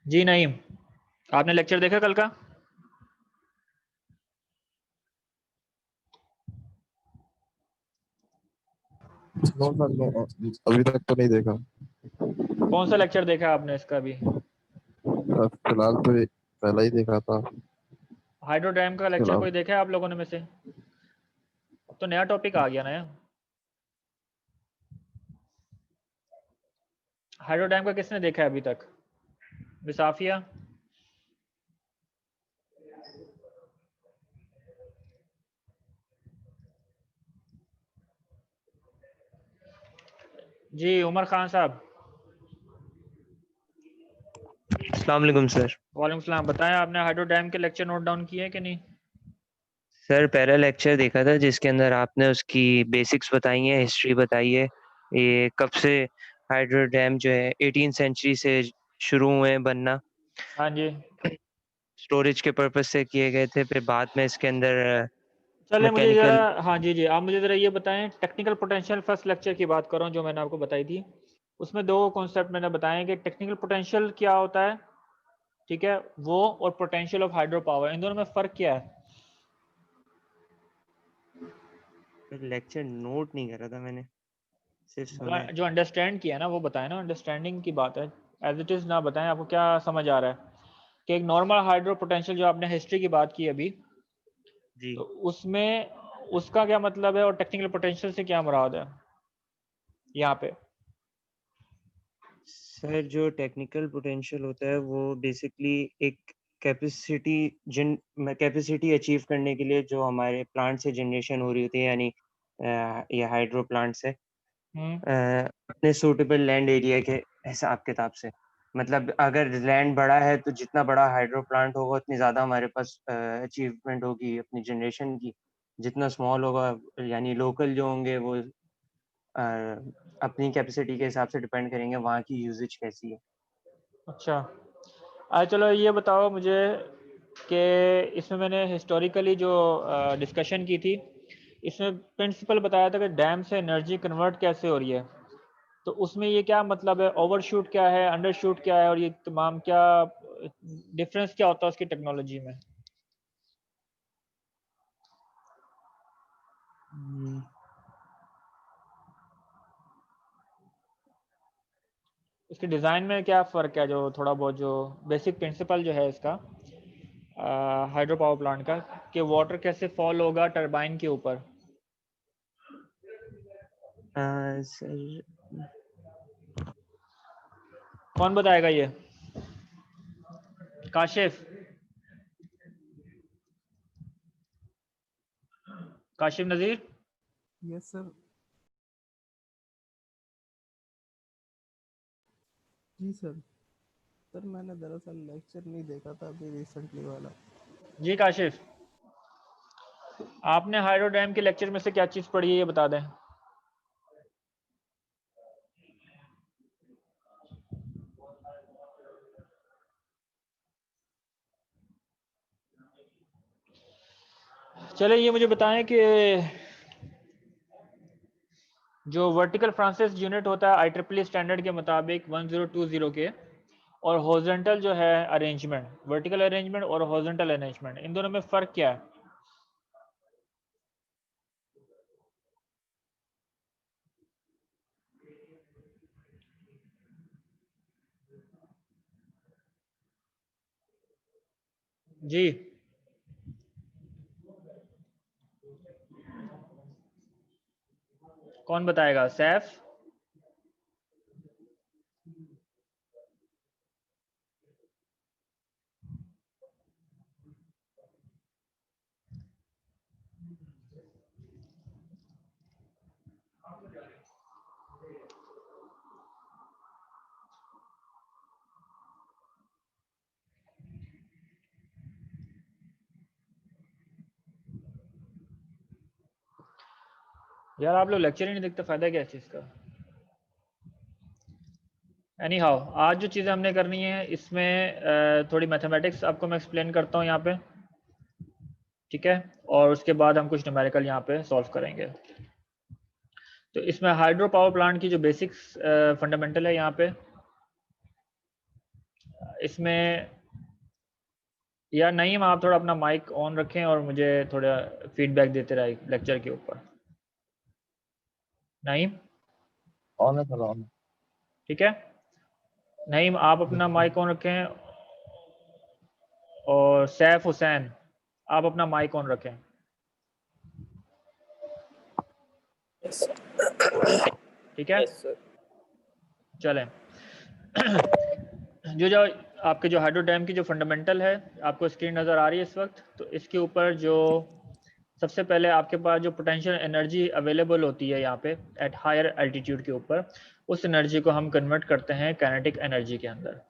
जी नहीं, आपने लेक्चर देखा कल का? नो सर, नो, अभी तक तो नहीं देखा। कौन सा लेक्चर देखा आपने इसका अभी? फिलहाल तो पहला ही देखा था। हाइड्रोडायम का लेक्चर फिलहाल कोई देखा है आप लोगों ने में से? अब तो नया टॉपिक आ गया नया। हाइड्रोडायम का किसने देखा है अभी तक? बिसाफिया? जी उमर खान साहब। अस्सलाम वालेकुम सर। वालेकुम सलाम। बताएं, आपने हाइड्रोडायम के लेक्चर नोट डाउन किए कि नहीं? सर पहला लेक्चर देखा था जिसके अंदर आपने उसकी बेसिक्स बताई है, हिस्ट्री बताई है, ये कब से हाइड्रो डैम जो है 18 सेंचुरी से शुरू हुए हैं बनना, हाँ जी। स्टोरेज के पर्पज से किए गए थे, फिर बाद में इसके अंदर चले मुझे ज़रा, मैकेनिकल। हाँ जी जी, आप मुझे ज़रा ये बताएं, टेक्निकल पोटेंशियल फर्स्ट लेक्चर की बात कर रहा हूँ जो मैंने आपको बताई थी। उसमें दो कॉन्सेप्ट मैंने बताए कि टेक्निकल पोटेंशियल क्या होता है, ठीक है, वो, और पोटेंशियल ऑफ हाइड्रो पावर, इन दोनों में फ़र्क क्या है? लेक्चर नोट नहीं करा था मैंने, सिर्फ सुना है। जो अंडरस्टैंड किया है ना वो बताएं ना, अंडरस्टैंडिंग की बात है। एज इट इज़ ना बताएं, आपको क्या समझ आ रहा है कि एक नॉर्मल हाइड्रो पोटेंशियल जो आपने हिस्ट्री की बात की अभी, जी तो उसमें उसका क्या मतलब है और टेक्निकल पोटेंशियल से क्या मुराद है यहाँ पे? सर, जो टेक्निकल पोटेंशियल होता है वो बेसिकली एक कैपेसिटी जिन कैपेसिटी अचीव करने के लिए जो हमारे प्लांट से जनरेशन हो रही होती है, यानी ये हाइड्रो प्लांट से हम्म। अपने सूटेबल लैंड एरिया के हिसाब किताब से। मतलब अगर लैंड बड़ा है तो जितना बड़ा हाइड्रो प्लांट होगा उतनी ज़्यादा हमारे पास अचीवमेंट होगी अपनी जनरेशन की। जितना स्मॉल होगा, यानी लोकल जो होंगे वो अपनी कैपेसिटी के हिसाब से डिपेंड करेंगे वहाँ की यूजेज कैसी है। अच्छा, चलो ये बताओ मुझे कि इसमें मैंने हिस्टोरिकली जो डिस्कशन की थी, इसमें प्रिंसिपल बताया था कि डैम से एनर्जी कन्वर्ट कैसे हो रही है, तो उसमें ये क्या मतलब है, ओवरशूट क्या है, अंडरशूट क्या है, और ये तमाम क्या डिफरेंस क्या होता है उसकी टेक्नोलॉजी में? हम्म, इसके डिज़ाइन में क्या फ़र्क है, जो थोड़ा बहुत जो बेसिक प्रिंसिपल जो है इसका हाइड्रो पावर प्लांट का, कि वाटर कैसे फॉल होगा टरबाइन के ऊपर? सर कौन बताएगा ये? काशिफ? काशिफ नज़ीर? Yes sir. जी सर। सर मैंने दरअसल लेक्चर नहीं देखा था अभी रिसेंटली वाला। जी काशिफ, आपने हाइड्रोडायम के लेक्चर में से क्या चीज़ पढ़ी है ये बता दें। चले ये मुझे बताएं कि जो वर्टिकल फ्रांसिस यूनिट होता है IEEE स्टैंडर्ड के मुताबिक 1020 के, और हॉरिजॉन्टल जो है अरेंजमेंट, वर्टिकल अरेंजमेंट और हॉरिजॉन्टल अरेंजमेंट, इन दोनों में फ़र्क क्या है? जी कौन बताएगा? सैफ? यार आप लोग लेक्चर ही नहीं देखते, फ़ायदा क्या है इस चीज़ का? एनी हाउ, आज जो चीज़ें हमने करनी है इसमें थोड़ी मैथमेटिक्स आपको मैं एक्सप्लेन करता हूँ यहाँ पे, ठीक है, और उसके बाद हम कुछ न्यूमेरिकल यहाँ पे सॉल्व करेंगे। तो इसमें हाइड्रो पावर प्लांट की जो बेसिक्स फंडामेंटल है यहाँ पे, इसमें या नईम आप थोड़ा अपना माइक ऑन रखें और मुझे थोड़ा फीडबैक देते रहे लेक्चर के ऊपर। नईम ऑन है सर, ऑन है। ठीक है, नईम आप अपना माइक ऑन रखें और सैफ हुसैन आप अपना माइक ऑन रखें। ठीक है, चलें। जो आपके जो हाइड्रो डैम की जो फंडामेंटल है आपको स्क्रीन नज़र आ रही है इस वक्त, तो इसके ऊपर जो सबसे पहले आपके पास जो पोटेंशियल एनर्जी अवेलेबल होती है यहाँ पे एट हायर एल्टीट्यूड के ऊपर, उस एनर्जी को हम कन्वर्ट करते हैं काइनेटिक एनर्जी के अंदर,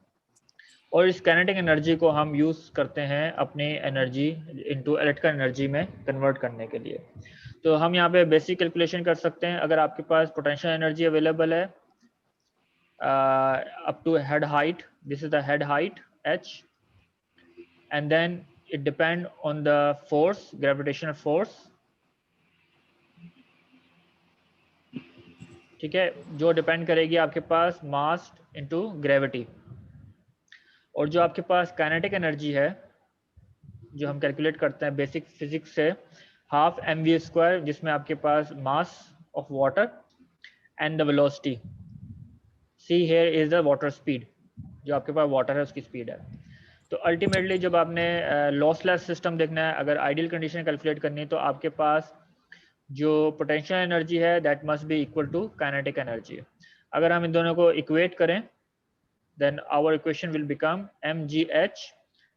और इस काइनेटिक एनर्जी को हम यूज़ करते हैं अपनी एनर्जी इनटू इलेक्ट्रिकल एनर्जी में कन्वर्ट करने के लिए। तो हम यहाँ पे बेसिक कैलकुलेशन कर सकते हैं। अगर आपके पास पोटेंशियल एनर्जी अवेलेबल है up to head height, this is the head height h, and then it depend on the force, gravitational force, ठीक है, जो डिपेंड करेगी आपके पास मास इनटू ग्रेविटी। और जो आपके पास काइनेटिक एनर्जी है जो हम कैलकुलेट करते हैं बेसिक फिजिक्स से, हाफ mv², जिसमें आपके पास mass of water and the velocity, see here is the water speed, जो आपके पास वाटर है उसकी स्पीड है। तो अल्टीमेटली जब आपने लॉसलेस सिस्टम देखना है, अगर आइडियल कंडीशन कैलकुलेट करनी है, तो आपके पास जो पोटेंशियल एनर्जी है that must be equal to kinetic energy. अगर हम इन दोनों को इक्वेट करें, then our equation will become mgh,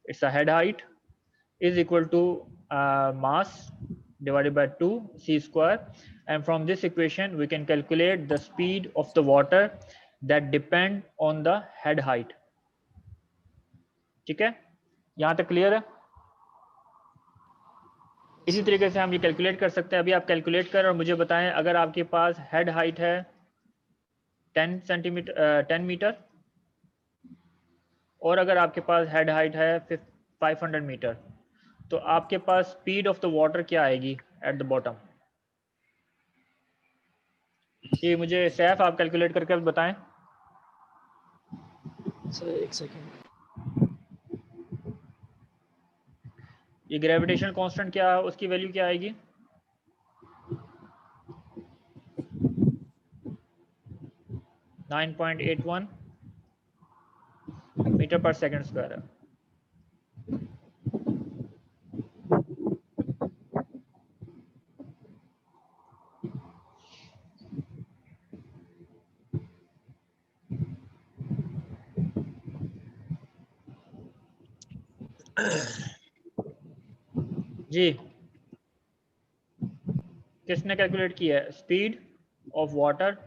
it's a head height, is equal to mass divided by 2 c², and from this equation we can calculate the speed of the water that depend on the head height। ठीक है, यहाँ तक clear है? इसी तरीके से हम ये कैलकुलेट कर सकते हैं। अभी आप कैलकुलेट करें और मुझे बताएं, अगर आपके पास हेड हाइट है 10 मीटर और अगर आपके पास हेड हाइट है 500 मीटर, तो आपके पास स्पीड ऑफ द वाटर क्या आएगी एट द बॉटम? ये मुझे सैफ आप कैलकुलेट करके बताएं। सर एक सेकेंड। ये ग्रेविटेशनल कांस्टेंट क्या है, उसकी वैल्यू क्या आएगी? (9.81 मीटर पर सेकंड स्क्वायर है। जी, किसने कैलकुलेट किया है speed of water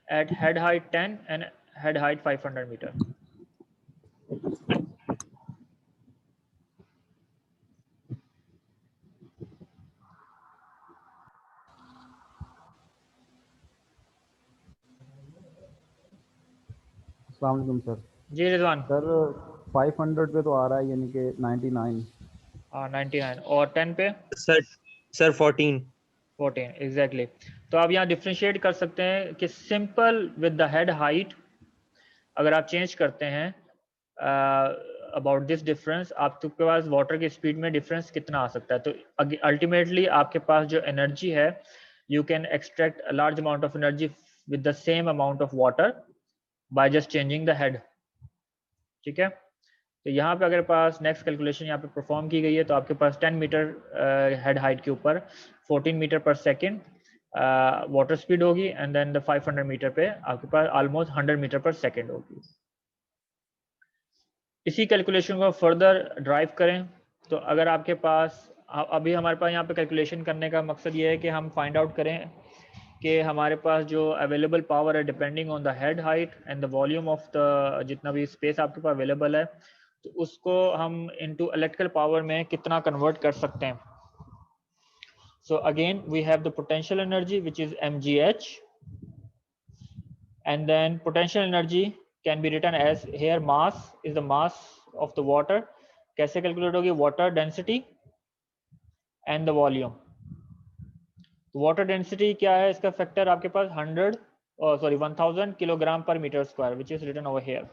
at head height 10 and head height 500 metre? अस्सलाम वालेकुम सर। जी रिजवान। सर 500 पे तो आ रहा है, यानी कि 99। हाँ 99, और 10 पे सर 14 एग्जैक्टली। तो आप यहाँ डिफ्रेंशिएट कर सकते हैं कि simple with the head height अगर आप चेंज करते हैं अबाउट दिस डिफरेंस, आपके पास वाटर की स्पीड में डिफरेंस कितना आ सकता है। तो अल्टीमेटली आपके पास जो एनर्जी है, you can extract a large amount of energy with the same amount of water by just changing the head. ठीक है, तो यहाँ पे अगर पास नेक्स्ट कैलकुलेशन यहाँ पे परफॉर्म की गई है, तो आपके पास 10 मीटर हेड हाइट के ऊपर 14 metre per second water speed होगी, एंड देन द 500 मीटर पे आपके पास ऑलमोस्ट 100 मीटर पर सेकेंड होगी। इसी कैलकुलेशन को फर्दर ड्राइव करें, तो अगर आपके पास अभी हमारे पास यहाँ पे कैलकुलेशन करने का मकसद ये है कि हम फाइंड आउट करें कि हमारे पास जो अवेलेबल पावर है depending on the head height and the volume of the जितना भी स्पेस आपके पास अवेलेबल है, तो उसको हम इनटू इलेक्ट्रिकल पावर में कितना कन्वर्ट कर सकते हैं। So again we have the potential energy which is mgh, and then potential energy can be written as here mass is the mass of the water। कैसे कैलकुलेट होगी? Water density and the volume. Water density क्या है? इसका factor आपके पास 1000 kilogram per metre square, which is written over here.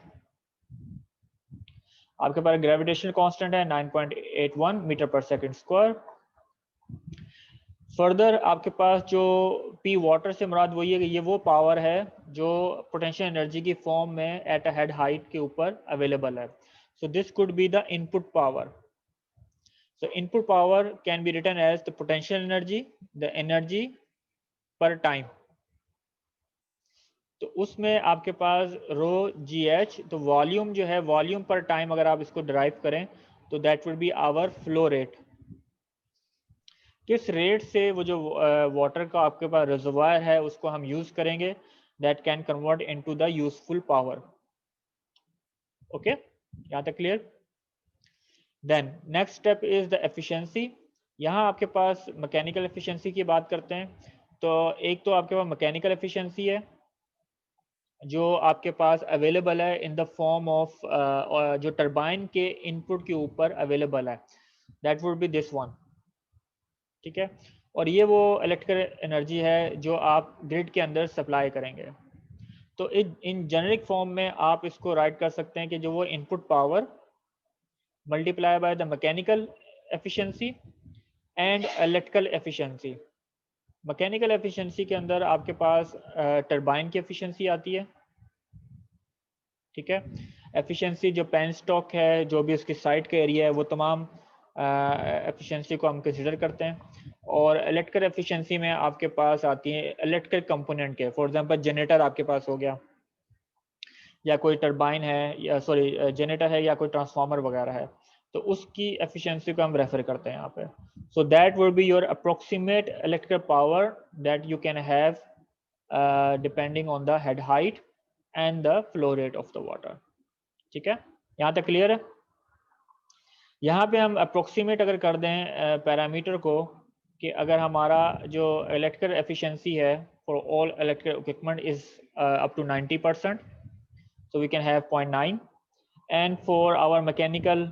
आपके पास gravitational constant है 9.81 मीटर पर सेकंड स्क्वायर। फर्दर आपके पास जो पी वाटर से मुराद वही है कि ये वो पावर है जो पोटेंशियल एनर्जी की फॉर्म में एट अ हेड हाइट के ऊपर अवेलेबल है। So this could be the input power. So input power can be written as the potential energy, the energy per time. तो उसमें आपके पास रो जी एच, तो वॉल्यूम जो है वॉल्यूम पर टाइम अगर आप इसको डिराइव करें तो that will be our flow rate. किस रेट से वो जो वाटर का आपके पास रिजर्वायर है उसको हम यूज करेंगे, that can convert into the useful power. Okay, यहाँ तक clear? Then next step is the efficiency. यहाँ आपके पास मैकेनिकल एफिशिएंसी की बात करते हैं। तो एक तो आपके पास मैकेनिकल एफिशिएंसी है जो आपके पास अवेलेबल है इन द फॉर्म ऑफ जो टरबाइन के इनपुट के ऊपर अवेलेबल है, that would B this one. ठीक है, और ये वो इलेक्ट्रिकल एनर्जी है जो आप ग्रिड के अंदर सप्लाई करेंगे। तो इन जेनेरिक फॉर्म में आप इसको राइट कर सकते हैं कि जो वो input power multiply by the mechanical efficiency and electrical efficiency. Mechanical efficiency के अंदर आपके पास टरबाइन की एफिशिएंसी आती है। ठीक है, एफिशिएंसी जो पेन स्टॉक है, जो भी उसकी साइट का एरिया है, वो तमाम एफिशिएंसी को हम कंसिडर करते हैं। और इलेक्ट्रिकल एफिशिएंसी में आपके पास आती है इलेक्ट्रिकल कंपोनेंट के, फॉर एग्जांपल जनरेटर आपके पास हो गया, या कोई टरबाइन है, या सॉरी जनरेटर है, या कोई ट्रांसफार्मर वगैरह है, तो उसकी एफिशिएंसी को हम रेफर करते हैं यहाँ पे। So that would be your approximate electrical power that you can have depending on the head height and the flow rate of the water. ठीक है, यहाँ तक क्लियर है? यहाँ पे हम अप्रोक्सीमेट अगर कर दें पैरामीटर को, कि अगर हमारा जो इलेक्ट्रिकल एफिशिएंसी है for all electrical equipment is up to 90%, so we can have 0.9, and for our mechanical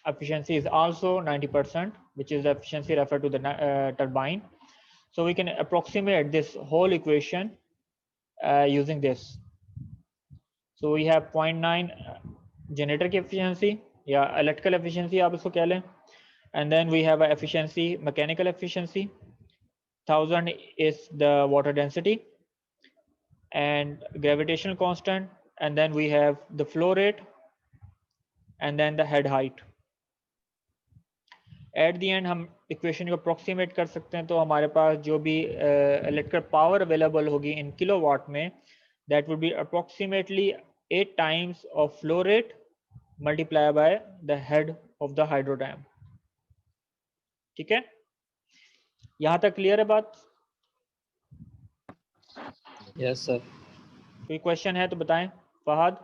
efficiency is also 90%, which is the efficiency referred to the turbine. So we can approximate this whole equation using this. So we have 0.9 generator efficiency, yeah, electrical efficiency आप इसको कह लें, and then we have a efficiency, mechanical efficiency, 1000 is the water density and gravitational constant, and then we have the flow rate and then the head height. At the and हम equation को approximate कर सकते हैं, तो हमारे पास जो भी electrical power available होगी इन किलोवाट में, that would B approximately 8 times of flow rate multiply by the head of the hydro dam. ठीक है, यहाँ तक क्लियर है बात? Yes sir. कोई क्वेश्चन है तो बताएं फहद।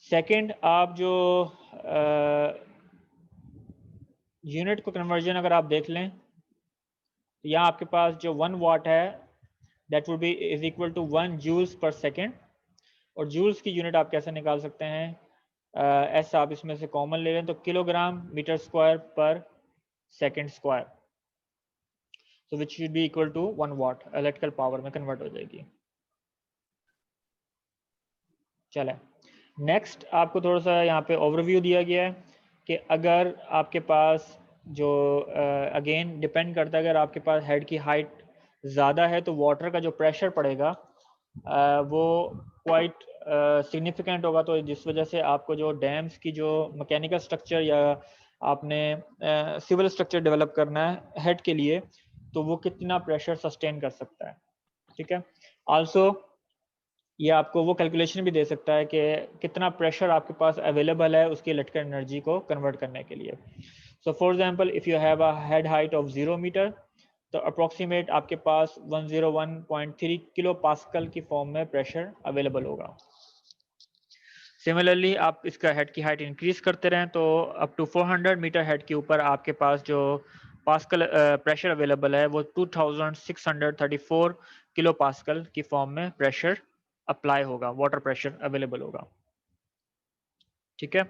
सेकंड, आप जो यूनिट को कन्वर्जन अगर आप देख लें, तो यहाँ आपके पास जो 1 वाट है that would be is equal to 1 joules per second. और जूल्स की यूनिट आप कैसे निकाल सकते हैं, ऐसा आप इसमें से कॉमन ले लें तो kilogram metre square per second square, so which should be equal to 1 watt electrical power में कन्वर्ट हो जाएगी। चले, नेक्स्ट आपको थोड़ा सा यहाँ पे ओवरव्यू दिया गया है कि अगर आपके पास जो अगेन डिपेंड करता है, अगर आपके पास हेड की हाइट ज़्यादा है तो वाटर का जो प्रेशर पड़ेगा वो क्वाइट सिग्निफिकेंट होगा। तो जिस वजह से आपको जो डैम्स की जो मैकेनिकल स्ट्रक्चर या आपने सिविल स्ट्रक्चर डेवलप करना है हेड के लिए, तो वो कितना प्रेशर सस्टेन कर सकता है। ठीक है, आल्सो ये आपको वो कैलकुलेशन भी दे सकता है कि कितना प्रेशर आपके पास अवेलेबल है उसकी इलेक्ट्रिकल एनर्जी को कन्वर्ट करने के लिए। So for example if you have a head height of 0 metre, तो अप्रोक्सीमेट आपके पास 101.3 किलो पास्कल की फॉर्म में प्रेशर अवेलेबल होगा। सिमिलरली आप इसका हेड की हाइट इंक्रीज करते रहें तो अप टू 400 मीटर हेड के ऊपर आपके पास जो पास्कल प्रेशर अवेलेबल है वो 2634 किलो पास्कल की फॉर्म में प्रेशर अप्लाई होगा, वाटर प्रेशर अवेलेबल होगा। ठीक है,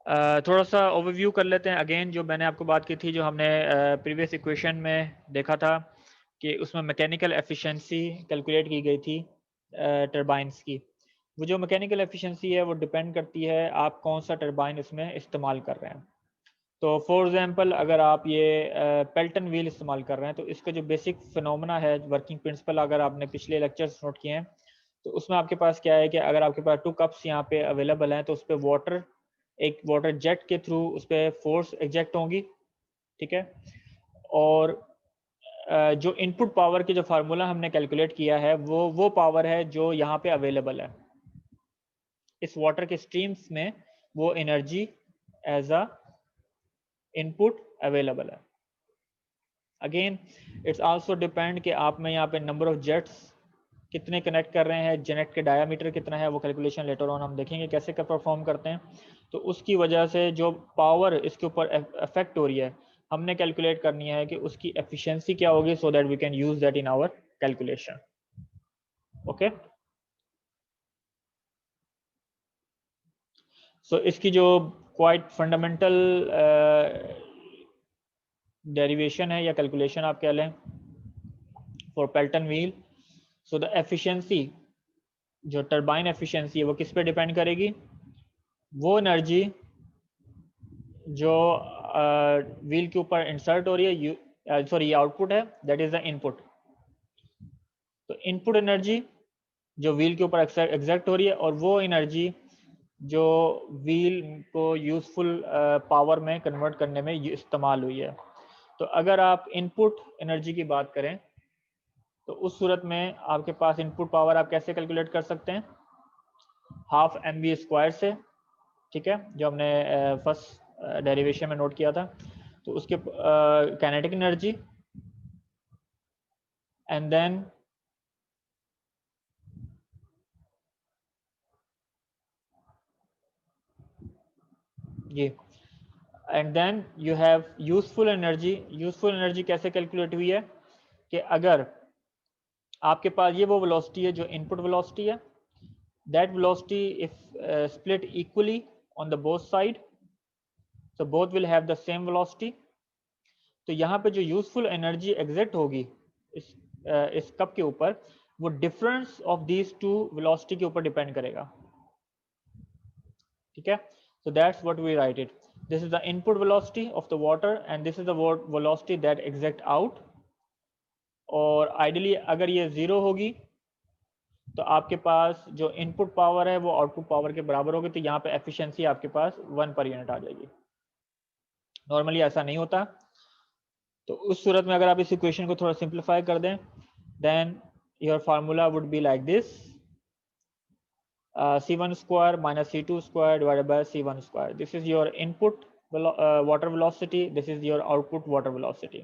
थोड़ा सा ओवरव्यू कर लेते हैं। अगेन जो मैंने आपको बात की थी, जो हमने प्रीवियस इक्वेशन में देखा था कि उसमें मैकेनिकल एफिशिएंसी कैलकुलेट की गई थी टरबाइंस की। वो जो मैकेनिकल एफिशिएंसी है वो डिपेंड करती है आप कौन सा टरबाइन इसमें इस्तेमाल कर रहे हैं। तो फॉर एग्जांपल अगर आप ये पेल्टन व्हील इस्तेमाल कर रहे हैं तो इसका जो बेसिक फिनोमेना है, वर्किंग प्रिंसिपल, अगर आपने पिछले लेक्चर्स नोट किए हैं तो उसमें आपके पास क्या है कि अगर आपके पास 2 कप्स यहाँ पे अवेलेबल हैं तो उस पर वाटर, एक वाटर जेट के थ्रू उस पर फोर्स एग्जैक्ट होंगी, ठीक है। और जो इनपुट पावर की जो फार्मूला हमने कैलकुलेट किया है वो पावर है जो यहाँ पे अवेलेबल है इस वाटर के स्ट्रीम्स में, वो energy as a input available है। अगेन इट्स आल्सो डिपेंड कि आप में यहाँ पे नंबर ऑफ जेट्स कितने कनेक्ट कर रहे हैं, जेनेट के डायामीटर कितना है, वो कैलकुलेशन लेटर ऑन हम देखेंगे कैसे का परफॉर्म करते हैं। तो उसकी वजह से जो पावर इसके ऊपर अफेक्ट हो रही है हमने कैलकुलेट करनी है कि उसकी एफिशिएंसी क्या होगी, so that we can use that in our calculation. Okay, so इसकी जो क्वाइट फंडामेंटल डेरिवेशन है या कैलकुलेशन आप कह लें for Pelton wheel. So the efficiency, जो टरबाइन एफिशिएंसी है वो किस पे डिपेंड करेगी, वो एनर्जी जो व्हील के ऊपर इंसर्ट हो रही है, सॉरी ये आउटपुट है, दैट इज द इनपुट। तो इनपुट एनर्जी जो व्हील के ऊपर एग्जैक्ट हो रही है और वो एनर्जी जो व्हील को यूजफुल पावर में कन्वर्ट करने में इस्तेमाल हुई है। तो अगर आप इनपुट एनर्जी की बात करें तो उस सूरत में आपके पास इनपुट पावर आप कैसे कैलकुलेट कर सकते हैं, हाफ mv² से, ठीक है, जो हमने फर्स्ट डेरिवेशन में नोट किया था। तो उसके काइनेटिक एनर्जी एंड देन ये and then you have useful energy. Useful energy कैसे कैलकुलेट हुई है कि अगर आपके पास ये वो वेलोसिटी है जो इनपुट वेलोसिटी है, that velocity if split equally on the both side, so both will have the same velocity। तो यहाँ पे जो यूजफुल एनर्जी एग्जिट होगी इस कप के ऊपर, वो difference of these two velocity के ऊपर डिपेंड करेगा, ठीक है। so that's what we write it, this is the input velocity of the water and this is the velocity that exit out। और आइडियली अगर ये जीरो होगी तो आपके पास जो इनपुट पावर है वो आउटपुट पावर के बराबर होगी, तो यहाँ पे एफिशिएंसी आपके पास 1 पर यूनिट आ जाएगी। नॉर्मली ऐसा नहीं होता। तो उस सूरत में अगर आप इस इक्वेशन को थोड़ा सिंप्लीफाई कर दें, then your formula would be like this, c1 square minus c2 square divided by c1 square। this is your input water velocity, this is your output water velocity।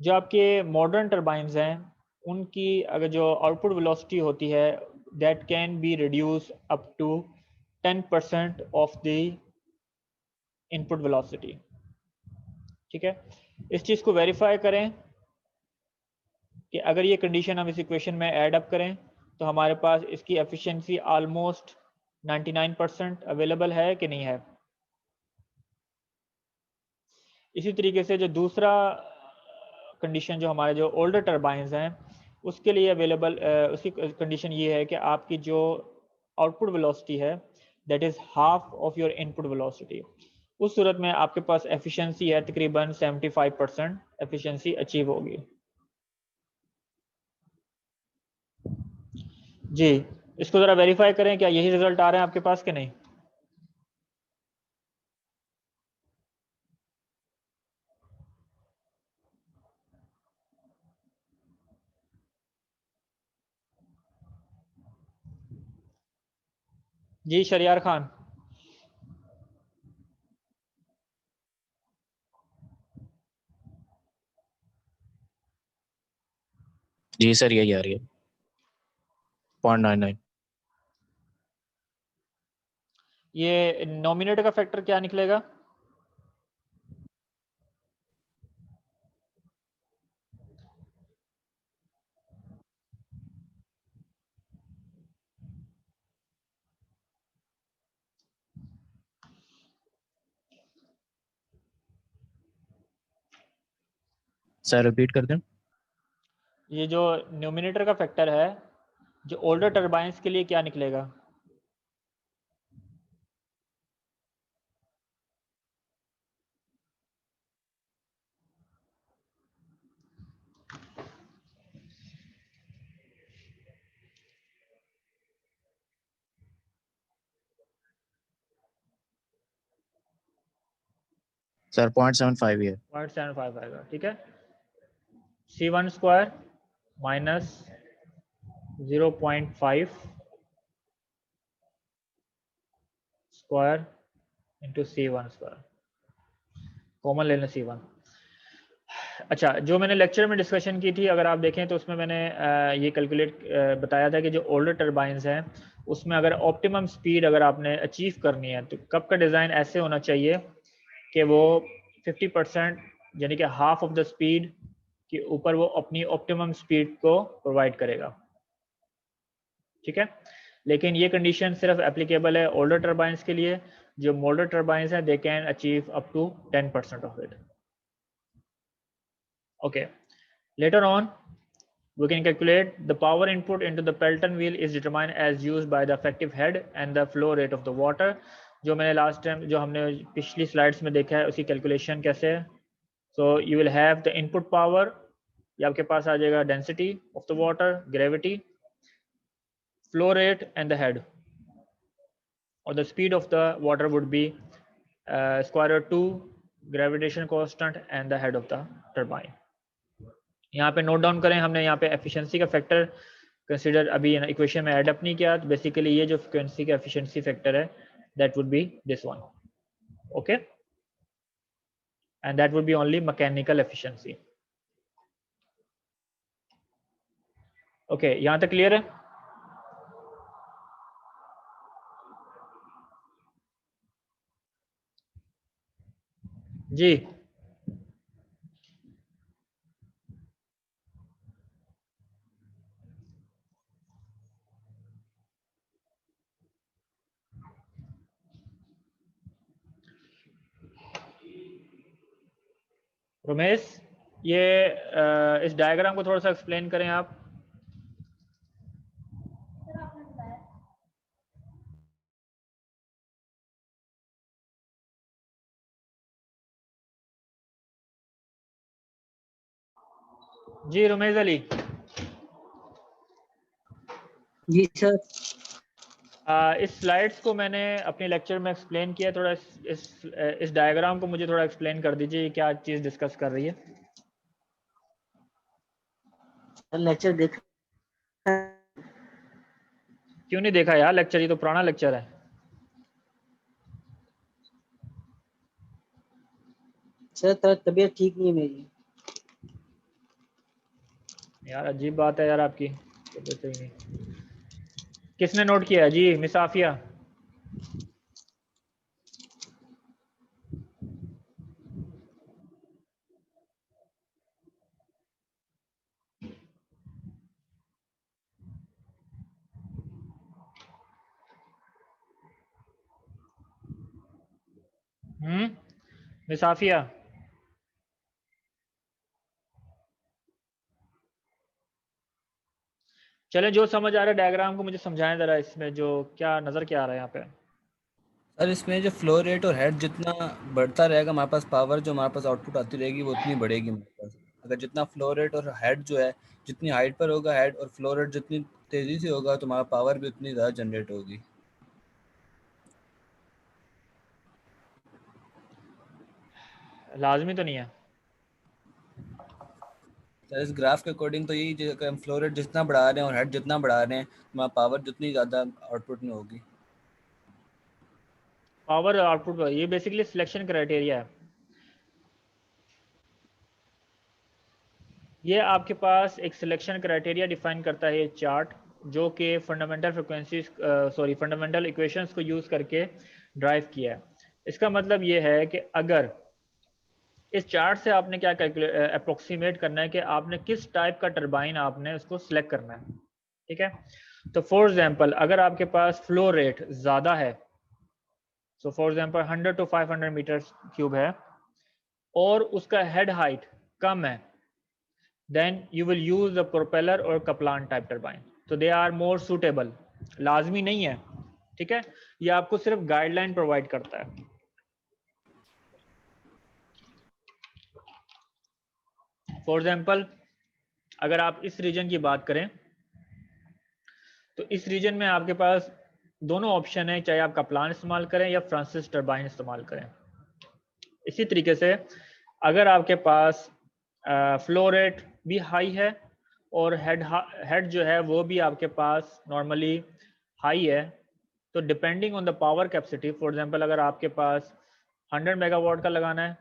जो आपके मॉडर्न टर्बाइंस हैं उनकी अगर जो output velocity होती है that can be reduce up to 10% of the input velocity, ठीक है। इस चीज़ को वेरीफाई करें कि अगर ये कंडीशन हम इस इक्वेशन में ऐड अप करें तो हमारे पास इसकी एफिशिएंसी ऑलमोस्ट 99% अवेलेबल है कि नहीं है। इसी तरीके से जो दूसरा कंडीशन जो हमारे जो ओल्डर टर्बाइंस हैं उसके लिए अवेलेबल उसकी कंडीशन ये है कि आपकी जो आउटपुट वेलोसिटी है that is half of your input velocity. उस सूरत में आपके पास एफिशिएंसी है तकरीबन 75% एफिशिएंसी अचीव होगी। जी, इसको ज़रा वेरीफाई करें क्या यही रिजल्ट आ रहे हैं आपके पास कि नहीं। जी शरियार खान। जी सर यही आ रही है 0.99। ये नॉमिनेटर का फैक्टर क्या निकलेगा। सर रिपीट कर दें। ये जो न्यूमिनेटर का फैक्टर है, जो ओल्डर टर्बाइंस के लिए क्या निकलेगा? सर 0.75 है। 0.75 आएगा, ठीक है। C1 square minus 0.5 square into C1 square, common लेना C1। अच्छा, जो मैंने लेक्चर में डिस्कशन की थी, अगर आप देखें तो उसमें मैंने ये कैलकुलेट बताया था कि जो ओल्डर टर्बाइंस हैं उसमें अगर ऑप्टिमम स्पीड अगर आपने अचीव करनी है तो कब का डिज़ाइन ऐसे होना चाहिए कि वो 50% यानी कि हाफ ऑफ द स्पीड के ऊपर वो अपनी ऑप्टिमम स्पीड को प्रोवाइड करेगा, ठीक है। लेकिन ये कंडीशन सिर्फ एप्लीकेबल है ओल्डर टर्बाइंस के लिए। जो मोल्डर टर्बाइंस हैं they can achieve up to 10% of it. Okay, later on we can calculate the power input into the Pelton wheel is determined as used by the effective head and the flow rate of the water। जो मैंने last time जो हमने पिछली slides में देखा है उसी calculation कैसे है। So you will have the input power, ये आपके पास आ जाएगा density of the water, gravity, flow rate and the head, और the speed of the water would be square root 2 gravitation constant and the head of the turbine. यहाँ पे note down करें, हमने यहाँ पे एफिशिएंसी का फैक्टर कंसीडर अभी equation में ऐड अप नहीं किया, तो बेसिकली ये जो फ्रीक्वेंसी का एफिशिएंसी फैक्टर है that would B this one, okay, and that would B only mechanical efficiency. Okay, यहाँ तक क्लियर है? जी रमेश, ये इस डायग्राम को थोड़ा सा एक्सप्लेन करें आप। जी रमेश अली। जी सर। इस स्लाइड्स को मैंने अपने लेक्चर में एक्सप्लेन किया, थोड़ा इस डायग्राम को मुझे थोड़ा एक्सप्लेन कर दीजिए, क्या चीज़ डिस्कस कर रही है। लेक्चर देख क्यों नहीं देखा यार लेक्चर, ये तो पुराना लेक्चर है सर, तबीयत ठीक नहीं है मेरी। यार। अजीब बात है यार आपकी, तबीयत सही नहीं। किसने नोट किया है? जी मिस आफिया। मिस आफिया, चलें, जो समझ आ रहा है डायग्राम को मुझे समझाएं ज़रा, इसमें जो क्या नज़र क्या आ रहा है यहाँ पे। सर इसमें जो फ्लो रेट और हेड जितना बढ़ता रहेगा हमारे पास पावर जो हमारे पास आउटपुट आती रहेगी वो उतनी बढ़ेगी हमारे पास। अगर जितना फ्लो रेट और हेड जो है जितनी हाइट पर होगा हेड और फ्लो रेट जितनी तेज़ी से होगा तो हमारा पावर भी उतनी ज़्यादा जनरेट होगी। लाजमी तो नहीं है। सर इस ग्राफ के अकॉर्डिंग तो यही जो हम फ्लो रेट जितना बढ़ा रहे हैं और हेड जितना बढ़ा रहे हैं हमारा पावर जितनी ज़्यादा आउटपुट में होगी। पावर आउटपुट, ये बेसिकली सिलेक्शन क्राइटेरिया है। ये आपके पास एक सिलेक्शन क्राइटेरिया डिफाइन करता है चार्ट, जो कि फंडामेंटल फ्रिक्वेंसीज फंडामेंटल इक्वेशंस को यूज़ करके ड्राइव किया है। इसका मतलब ये है कि अगर इस चार्ट से आपने क्या कैलकुलेट अप्रोक्सीमेट करना है कि आपने किस टाइप का टरबाइन आपने उसको सिलेक्ट करना है, ठीक है। तो फॉर एग्जांपल अगर आपके पास फ्लो रेट ज़्यादा है, so for example 100 to 500 metre cube है, और उसका हेड हाइट कम है, then you will use the propeller or Kaplan type turbine. So they are more suitable. लाजमी नहीं है, ठीक है, ये आपको सिर्फ गाइडलाइन प्रोवाइड करता है. फॉर एग्जाम्पल अगर आप इस रीजन की बात करें तो इस रीजन में आपके पास दोनों ऑप्शन है, चाहे आप कपलान इस्तेमाल करें या फ्रांसिस टर्बाइन इस्तेमाल करें. इसी तरीके से अगर आपके पास फ्लो रेट भी हाई है और हेड जो है वो भी आपके पास नॉर्मली हाई है, तो depending on the power capacity, for example अगर आपके पास 100 मेगावाट का लगाना है,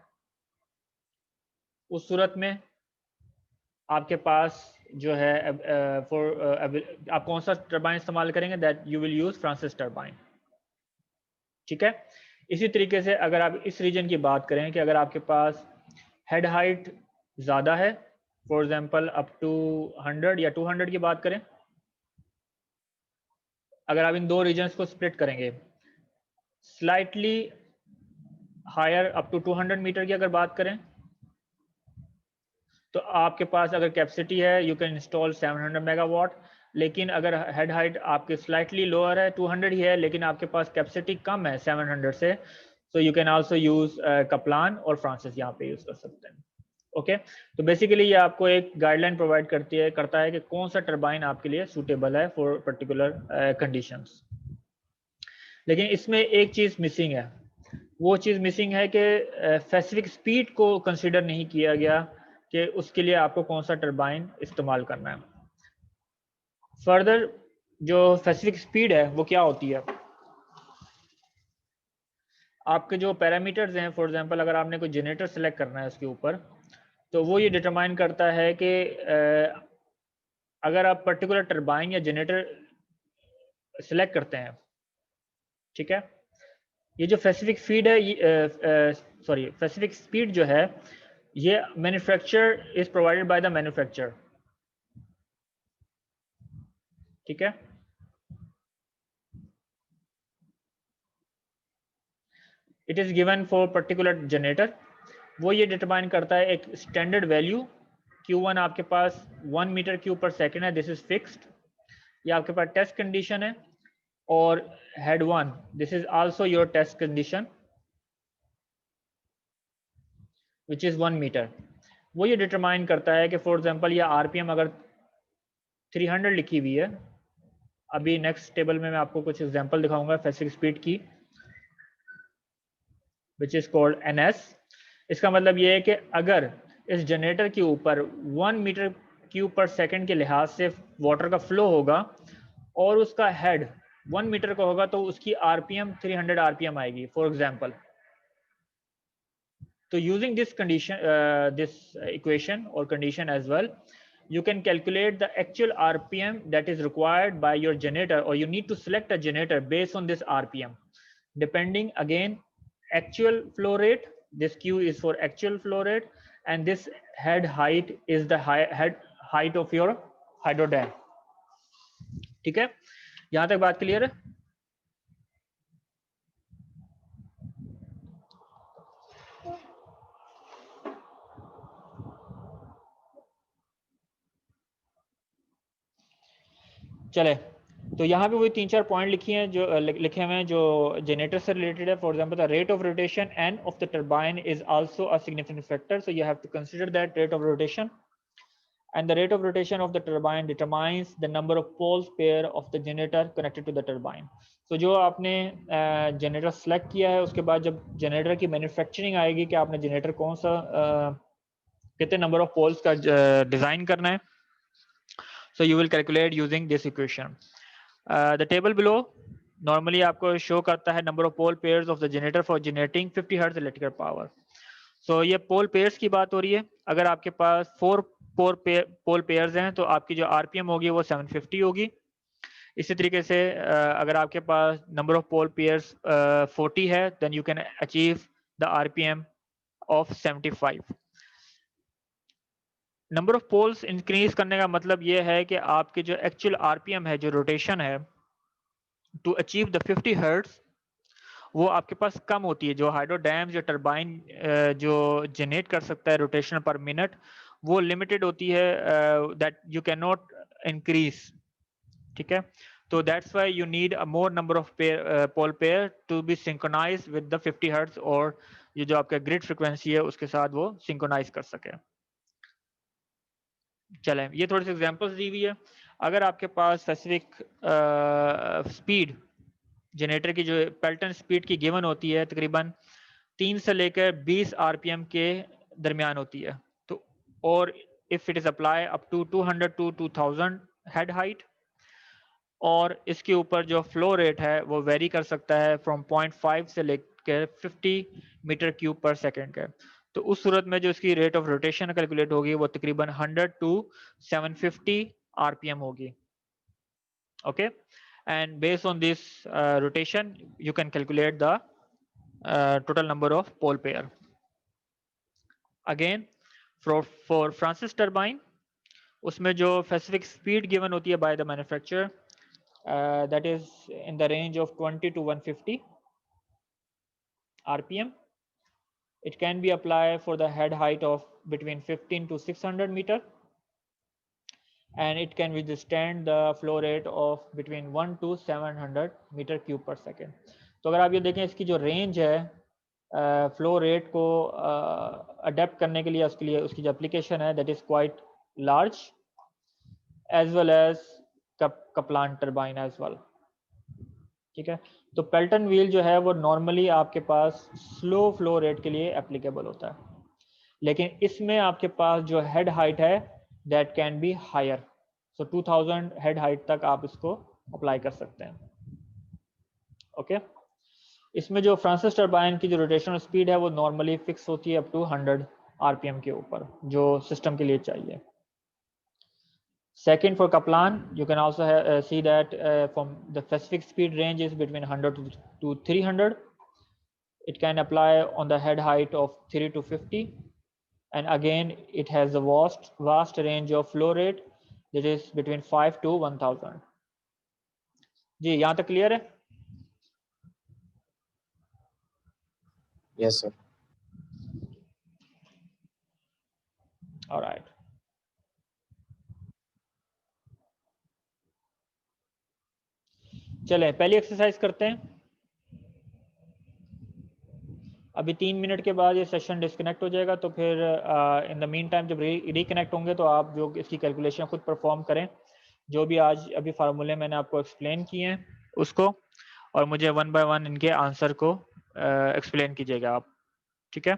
उस सूरत में आपके पास जो है आप कौन सा टर्बाइन इस्तेमाल करेंगे, that you will use Francis turbine. ठीक है. इसी तरीके से अगर आप इस रीजन की बात करें कि अगर आपके पास हेड हाइट ज़्यादा है, फॉर एग्जांपल अप टू 100 या 200 की बात करें, अगर आप इन दो रीजन्स को स्प्लिट करेंगे, slightly higher up to 200 metre की अगर बात करें, तो आपके पास अगर कैपेसिटी है यू कैन इंस्टॉल 700 मेगावाट. लेकिन अगर हेड हाइट आपके स्लाइटली लोअर है, 200 ही है, लेकिन आपके पास कैपेसिटी कम है 700 से, so you can also use Kaplan और फ्रांसिस यहाँ पे यूज कर सकते हैं. ओके. तो बेसिकली ये आपको एक गाइडलाइन प्रोवाइड करता है कि कौन सा टर्बाइन आपके लिए सूटेबल है फॉर पर्टिकुलर कंडीशंस. लेकिन इसमें एक चीज़ मिसिंग है, वो चीज़ मिसिंग है कि स्पेसिफिक स्पीड को कंसिडर नहीं किया गया कि उसके लिए आपको कौन सा टर्बाइन इस्तेमाल करना है. फर्दर जो स्पेसिफिक स्पीड है वो क्या होती है, आपके जो पैरामीटर्स हैं, फॉर एग्जांपल अगर आपने कोई जनरेटर सेलेक्ट करना है उसके ऊपर, तो वो ये डिटरमाइन करता है कि अगर आप पर्टिकुलर टर्बाइन या जनरेटर सेलेक्ट करते हैं, ठीक है, ये जो स्पेसिफिक फीड है, स्पेसिफिक स्पीड जो है, ये manufacture is provided by the manufacture. ठीक है. It is given for particular generator. वो ये डिटरमाइन करता है एक स्टैंडर्ड वैल्यू, Q1 आपके पास 1 मीटर क्यूब पर सेकेंड है, दिस इज फिक्स्ड. ये आपके पास टेस्ट कंडीशन है. और head 1, this is also your test condition which is 1 metre. वो ये डिटरमाइन करता है कि फॉर एग्जांपल ये आरपीएम अगर 300 लिखी हुई है, अभी नेक्स्ट टेबल में मैं आपको कुछ एग्जांपल दिखाऊंगा स्पेसिफिक स्पीड की, विच इज कॉल्ड NS. इसका मतलब ये है कि अगर इस जनरेटर के ऊपर 1 मीटर क्यूब पर सेकंड के लिहाज से वाटर का फ्लो होगा और उसका हेड 1 मीटर का होगा, तो उसकी आरपीएम 300 आरपीएम आएगी फॉर एग्जांपल. तो using this condition, this equation और condition as well, you can calculate the actual RPM that is required by your generator, or you need to select a generator based on this RPM, depending again actual flow rate. This Q is for actual flow rate, and this head height is the head height of your hydro dam. ठीक है, यहां तक बात clear है. चले, तो यहाँ पे वही 3-4 पॉइंट लिखी हैं जो लिखे हुए हैं जो जनरेटर से रिलेटेड है. For example the rate of rotation end of the turbine is also a significant factor, so you have to consider that rate of rotation. and the rate of rotation of the turbine determines the number of poles pair of the generator connected to the turbine. So जो आपने generator select किया है, उसके बाद जब generator की manufacturing आएगी कि आपने जनरेटर कौन सा कितने नंबर ऑफ पोल्स का डिजाइन करना है, so you will calculate using this equation. The table below normally आपको शो करता है number of pole pairs of the generator for generating 50 Hz electrical power. So ये पोल पेयर्स की बात हो रही है. अगर आपके पास 4 पोल पेयर्स हैं तो आपकी जो आरपीएम होगी वो 750 होगी. इसी तरीके से अगर आपके पास नंबर ऑफ पोल पेयर्स 40 है, then you can achieve the RPM of 75. Number of poles increase करने का मतलब ये है कि आपकी जो एक्चुअल आरपीएम है, जो रोटेशन है, टू अचीव द 50 हर्ट्ज, वो आपके पास कम होती है. जो हाइड्रो डैम, जो टर्बाइन जो जनरेट कर सकता है रोटेशन पर मिनट, वो लिमिटेड होती है, that you can not increase, ठीक है। तो that's why you need a more number of pole pair to be synchronise with the 50 hertz, और ये जो आपका ग्रिड फ्रिक्वेंसी है उसके साथ वो सिंक्रोनाइज कर सके। चलें, ये थोड़ी सी एग्जांपल्स दी हुई है। अगर आपके पास स्पेसिफिक स्पीड जनरेटर की जो पेल्टन स्पीड की गिवन होती है तकरीबन 3 से लेकर 20 आरपीएम के दरमियान होती है, तो और if it is apply up to 200 to 2000 head height, और इसके ऊपर जो फ्लो रेट है वो वेरी कर सकता है फ्रॉम 0.5 से लेकर 50 मीटर क्यूब पर सेकेंड का। तो उस सूरत में जो इसकी रेट ऑफ रोटेशन कैलकुलेट होगी वो तकरीबन 100 टू 750 आरपीएम होगी। Okay, and based on this rotation you can calculate the total number of pole pair. Again for Francis turbine, उसमें जो स्पेसिफिक स्पीड गिवन होती है by the manufacturer, that is in the range of 20 to 150 rpm. It can be applied for the head height of between 15 to 600 meter, and it can withstand the flow rate of between 1 to 700 meter cube per second. तो अगर आप ये देखें इसकी जो range है flow rate को adapt करने के लिए, उसके लिए उसकी जो एप्लीकेशन है that is quite large, as well as Kaplan turbine as well, ठीक है। तो पेल्टन व्हील जो है वो नॉर्मली आपके पास स्लो फ्लो रेट के लिए एप्लीकेबल होता है, लेकिन इसमें आपके पास जो हेड हाइट है that can be higher, so 2000 head height तक आप इसको अप्लाई कर सकते हैं। ओके, इसमें जो फ्रांसिस टर्बाइन की जो रोटेशनल स्पीड है वो नॉर्मली फिक्स होती है अप टू 100 आरपीएम के ऊपर, जो सिस्टम के लिए चाहिए। Second, for Kaplan, you can also see that from the specific speed range is between 100 to 300. It can apply on the head height of 3 to 50, and again it has a vast range of flow rate that is between 5 to 1000. जी यहाँ तक clear है? Yes, sir. All right. चलें पहली exercise करते हैं। अभी 3 minute के बाद ये सेशन डिस्कनेक्ट हो जाएगा, तो फिर इन द मीन टाइम जब रिकनेक्ट होंगे तो आप जो इसकी कैलकुलेशन खुद परफॉर्म करें, जो भी आज अभी फार्मूले मैंने आपको एक्सप्लेन किए हैं उसको, और मुझे 1 बाय 1 इनके आंसर को एक्सप्लेन कीजिएगा आप, ठीक है।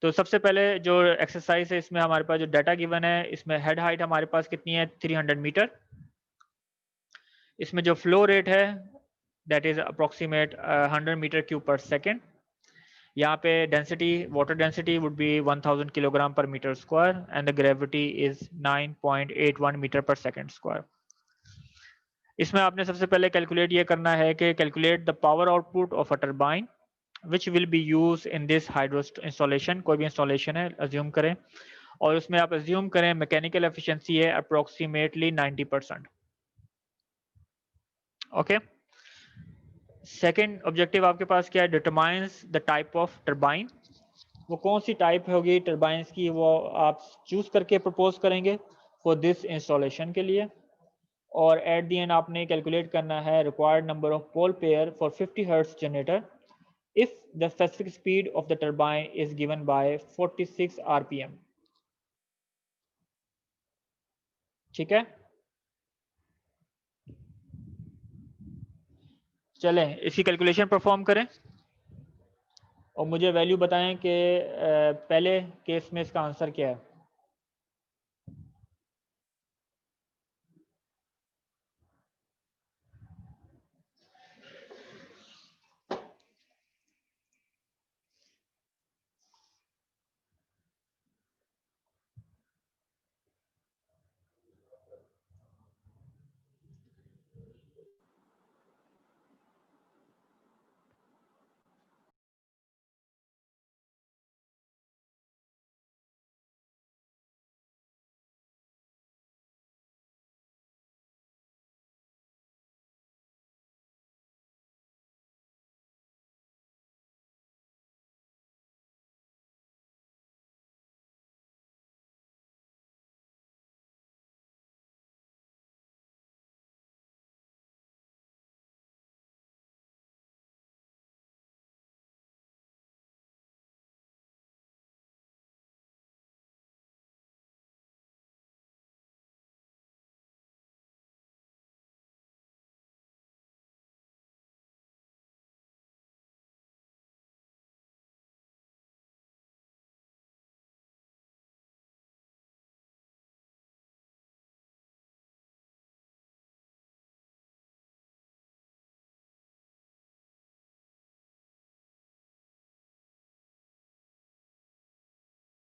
तो सबसे पहले जो एक्सरसाइज है इसमें हमारे पास जो डाटा गिवन है, इसमें हेड हाइट हमारे पास कितनी है 300 मीटर, इसमें जो फ्लो रेट है that is approximate 100 metre cube per second. यहाँ पे density, water density would be 1000 kilogram per metre square, and the gravity is 9.81 metre per second square. इसमें आपने सबसे पहले कैलकुलेट ये करना है कि calculate the power output of a turbine which will be use in this hydro installation. कोई भी इंस्टॉलेशन है अज्यूम करें, और उसमें आप अज्यूम करें मैकेनिकल एफिशिएंसी है अप्रोक्सीमेटली 90%। ओके, सेकेंड ऑब्जेक्टिव आपके पास क्या है, determines the type of turbine. वो कौन सी टाइप होगी टरबाइंस की, वो आप चूज करके प्रपोज करेंगे फॉर दिस इंस्टॉलेशन के लिए, और एट द एंड आपने कैलकुलेट करना है required number of pole pair for 50 hertz generator if the specific speed of the turbine is given by 46 RPM, ठीक है। चलें इसकी कैलकुलेशन परफॉर्म करें और मुझे वैल्यू बताएं कि पहले केस में इसका आंसर क्या है।